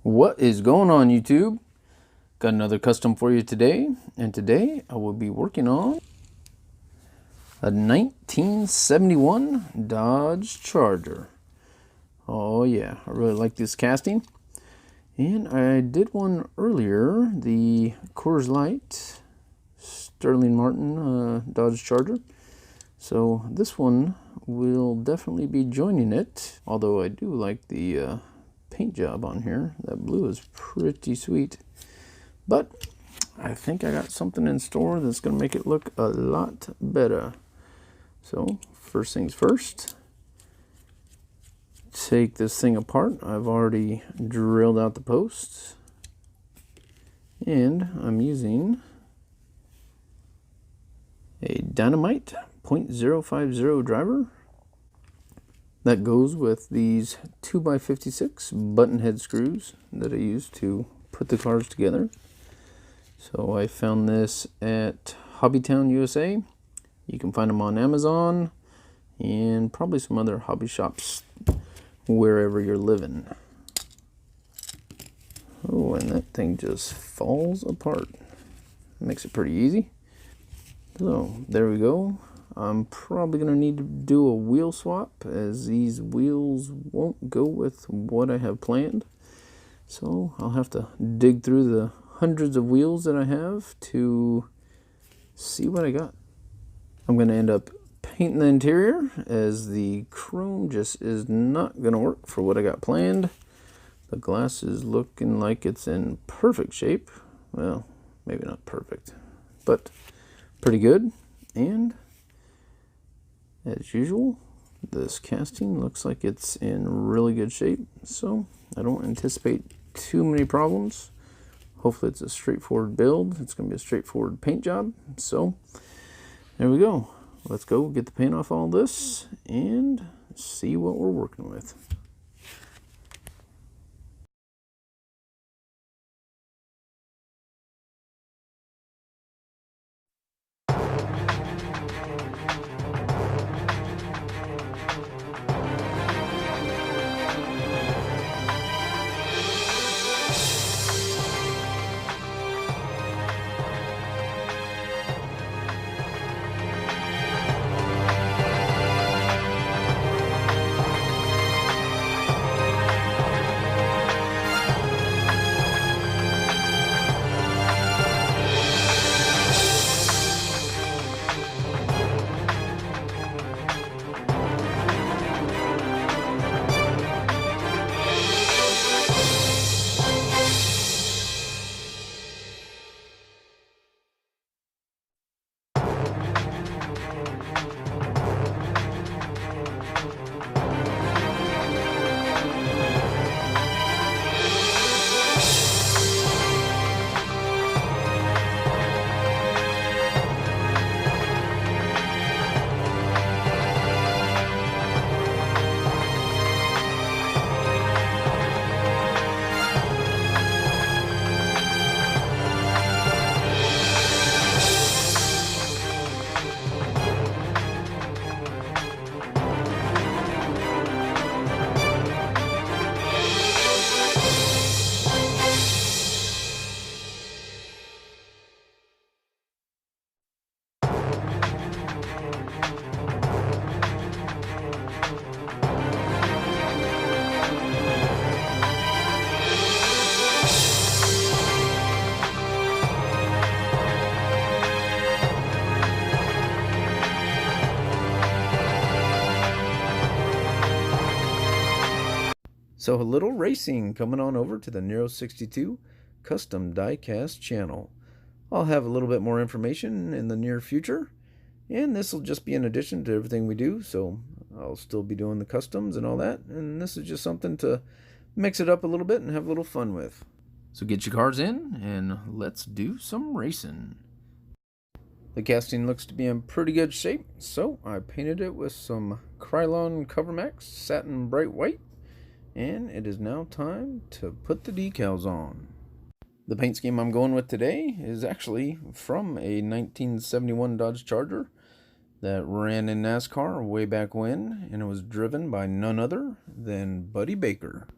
What is going on, YouTube? Got another custom for you today, and today I will be working on a 1971 Dodge Charger. Oh yeah, I really like this casting. And I did one earlier, the Coors Light Sterling Martin Dodge Charger. So this one will definitely be joining it, although I do like the paint job on here. That blue is pretty sweet. But I think I got something in store that's going to make it look a lot better. So first things first, take this thing apart. I've already drilled out the posts, and I'm using a Dynamite .050 driver that goes with these 2x56 button head screws that I use to put the cars together. So I found this at Hobbytown, USA. You can find them on Amazon and probably some other hobby shops wherever you're living. Oh, and that thing just falls apart. Makes it pretty easy. So there we go. I'm probably going to need to do a wheel swap, as these wheels won't go with what I have planned. So I'll have to dig through the hundreds of wheels that I have to see what I got. I'm going to end up painting the interior, as the chrome just is not going to work for what I got planned. The glass is looking like it's in perfect shape. Well, maybe not perfect, but pretty good. And as usual, this casting looks like it's in really good shape, so I don't anticipate too many problems. Hopefully it's a straightforward build. It's going to be a straightforward paint job. So there we go. Let's go get the paint off all this and see what we're working with. So a little racing coming on over to the Nero 62 Custom Diecast channel. I'll have a little bit more information in the near future, and this will just be an addition to everything we do, so I'll still be doing the customs and all that, and this is just something to mix it up a little bit and have a little fun with. So get your cars in and let's do some racing. The casting looks to be in pretty good shape, so I painted it with some Krylon CoverMax Satin Bright White. And it is now time to put the decals on. The paint scheme I'm going with today is actually from a 1971 Dodge Charger that ran in NASCAR way back when, and it was driven by none other than Buddy Baker.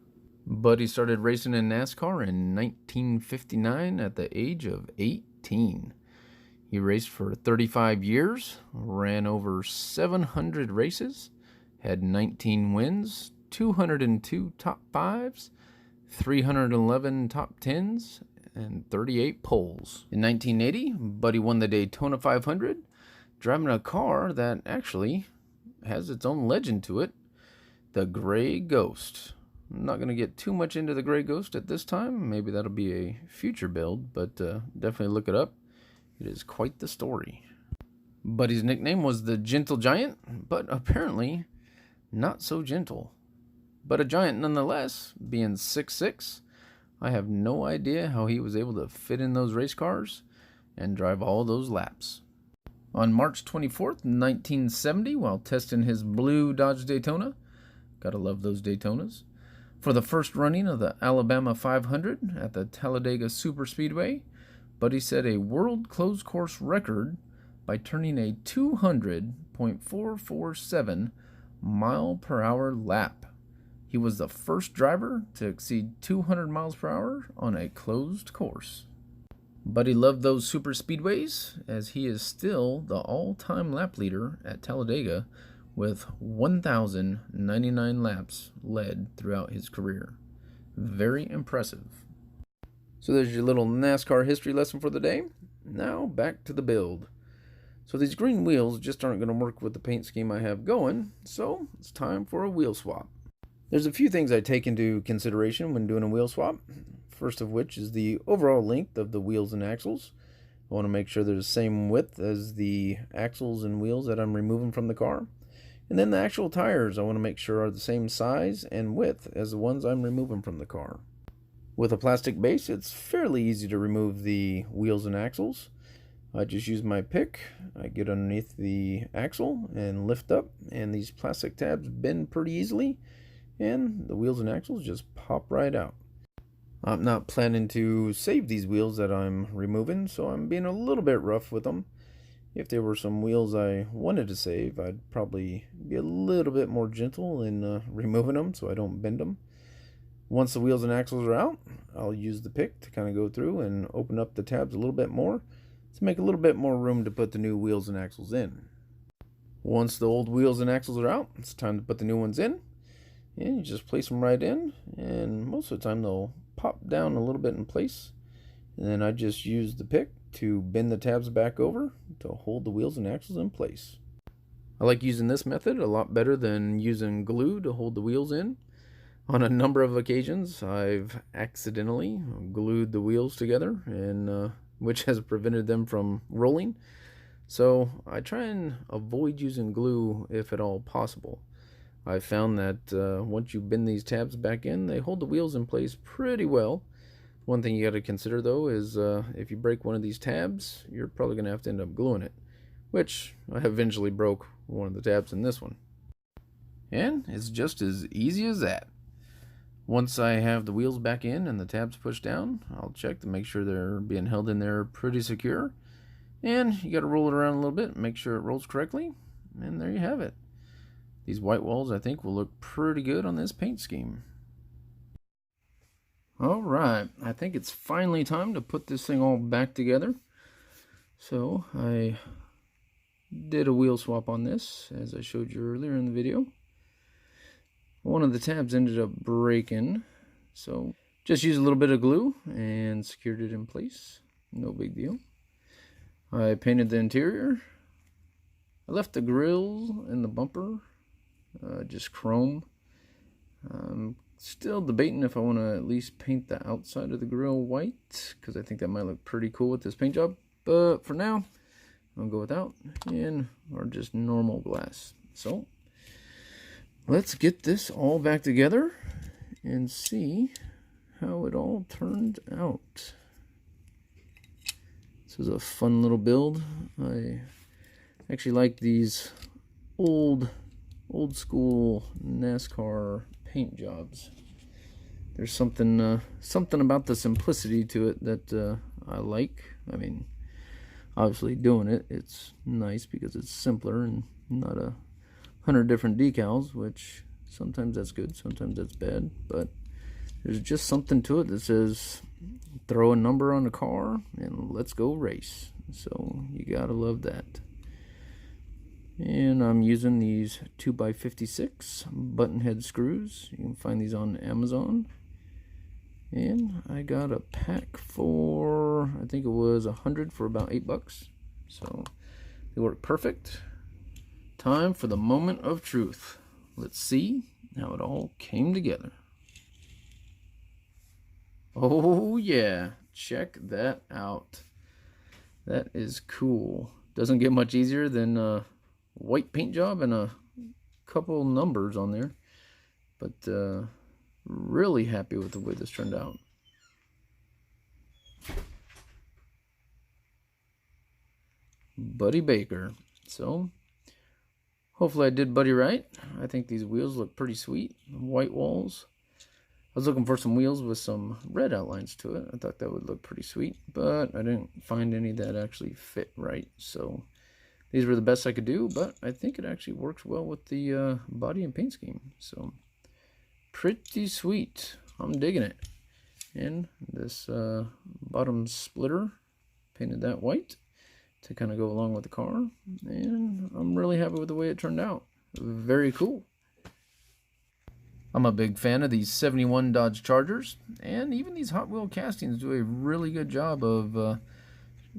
Buddy started racing in NASCAR in 1959 at the age of 18. He raced for 35 years, ran over 700 races, had 19 wins, 202 top fives, 311 top tens, and 38 poles. In 1980, Buddy won the Daytona 500, driving a car that actually has its own legend to it, the Gray Ghost. I'm not going to get too much into the Gray Ghost at this time. Maybe that'll be a future build, but definitely look it up. It is quite the story. Buddy's nickname was the Gentle Giant, but apparently not so gentle. But a giant nonetheless, being 6'6". I have no idea how he was able to fit in those race cars and drive all those laps. On March 24th, 1970, while testing his blue Dodge Daytona, gotta love those Daytonas, for the first running of the Alabama 500 at the Talladega Superspeedway, Buddy set a world closed course record by turning a 200.447 mile per hour lap. He was the first driver to exceed 200 miles per hour on a closed course. Buddy loved those super speedways, as he is still the all-time lap leader at Talladega with 1,099 laps led throughout his career. Very impressive. So there's your little NASCAR history lesson for the day. Now back to the build. So these green wheels just aren't going to work with the paint scheme I have going, so it's time for a wheel swap. There's a few things I take into consideration when doing a wheel swap. First of which is the overall length of the wheels and axles. I want to make sure they're the same width as the axles and wheels that I'm removing from the car. And then the actual tires I want to make sure are the same size and width as the ones I'm removing from the car. With a plastic base, it's fairly easy to remove the wheels and axles. I just use my pick, I get underneath the axle and lift up, and these plastic tabs bend pretty easily, and the wheels and axles just pop right out. I'm not planning to save these wheels that I'm removing, so I'm being a little bit rough with them. If there were some wheels I wanted to save, I'd probably be a little bit more gentle in removing them so I don't bend them. Once the wheels and axles are out, I'll use the pick to kind of go through and open up the tabs a little bit more to make a little bit more room to put the new wheels and axles in. Once the old wheels and axles are out, it's time to put the new ones in. And you just place them right in, and most of the time they'll pop down a little bit in place. And then I just use the pick to bend the tabs back over to hold the wheels and axles in place. I like using this method a lot better than using glue to hold the wheels in. On a number of occasions, I've accidentally glued the wheels together, and which has prevented them from rolling. So I try and avoid using glue if at all possible. I've found that once you bend these tabs back in, they hold the wheels in place pretty well. One thing you got to consider though is if you break one of these tabs, you're probably going to have to end up gluing it, which I eventually broke one of the tabs in this one. And it's just as easy as that. Once I have the wheels back in and the tabs pushed down, I'll check to make sure they're being held in there pretty secure. And you got to roll it around a little bit, make sure it rolls correctly, and there you have it. These white walls I think will look pretty good on this paint scheme. Alright, I think it's finally time to put this thing all back together. So I did a wheel swap on this, as I showed you earlier in the video. One of the tabs ended up breaking, so just used a little bit of glue and secured it in place. No big deal. I painted the interior. I left the grill and the bumper just chrome. I'm still debating if I want to at least paint the outside of the grill white, because I think that might look pretty cool with this paint job. But for now, I'll go without and or just normal glass. So let's get this all back together and see how it all turned out. This is a fun little build. I actually like these old school NASCAR paint jobs. There's something about the simplicity to it that I like. I mean, obviously doing it's nice because it's simpler and not 100 different decals, which sometimes that's good, sometimes that's bad, but there's just something to it that says throw a number on the car and let's go race. So you gotta love that. And I'm using these 2x56 button head screws. You can find these on Amazon. And I got a pack for, I think it was 100 for about $8. So they work perfect. Time for the moment of truth. Let's see how it all came together. Oh yeah, check that out. That is cool. Doesn't get much easier than a white paint job and a couple numbers on there. But really happy with the way this turned out. Buddy Baker. So hopefully I did Buddy right. I think these wheels look pretty sweet. White walls. I was looking for some wheels with some red outlines to it. I thought that would look pretty sweet, but I didn't find any that actually fit right. So these were the best I could do, but I think it actually works well with the body and paint scheme. So pretty sweet. I'm digging it. And this bottom splitter, painted that white to kind of go along with the car. And I'm really happy with the way it turned out. Very cool. I'm a big fan of these 71 Dodge Chargers, and even these Hot Wheel castings do a really good job of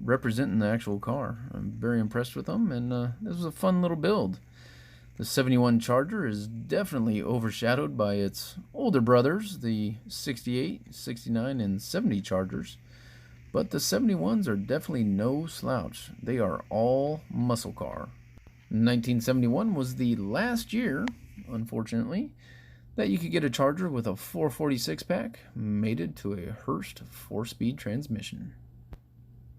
representing the actual car. I'm very impressed with them, and this was a fun little build. The 71 Charger is definitely overshadowed by its older brothers, the 68, 69, and 70 Chargers. But the 71s are definitely no slouch. They are all muscle car. 1971 was the last year, unfortunately, that you could get a Charger with a 446 pack mated to a Hurst 4-speed transmission.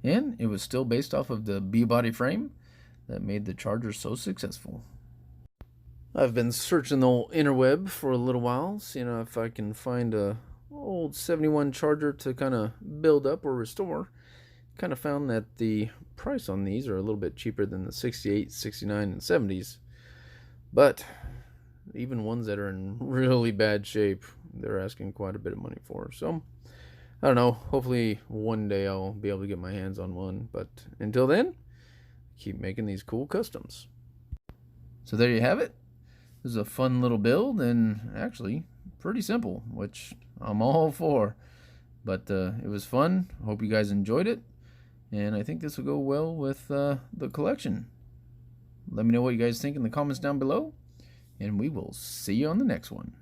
And it was still based off of the B-body frame that made the Charger so successful. I've been searching the old interweb for a little while, seeing if I can find a old 71 Charger to kind of build up or restore. Kind of found that the price on these are a little bit cheaper than the 68, 69, and 70s. But even ones that are in really bad shape, they're asking quite a bit of money for. So I don't know, hopefully one day I'll be able to get my hands on one, but until then, keep making these cool customs. So there you have it. This is a fun little build, and actually pretty simple, which I'm all for. But it was fun. Hope you guys enjoyed it, and I think this will go well with the collection. Let me know what you guys think in the comments down below, and we will see you on the next one.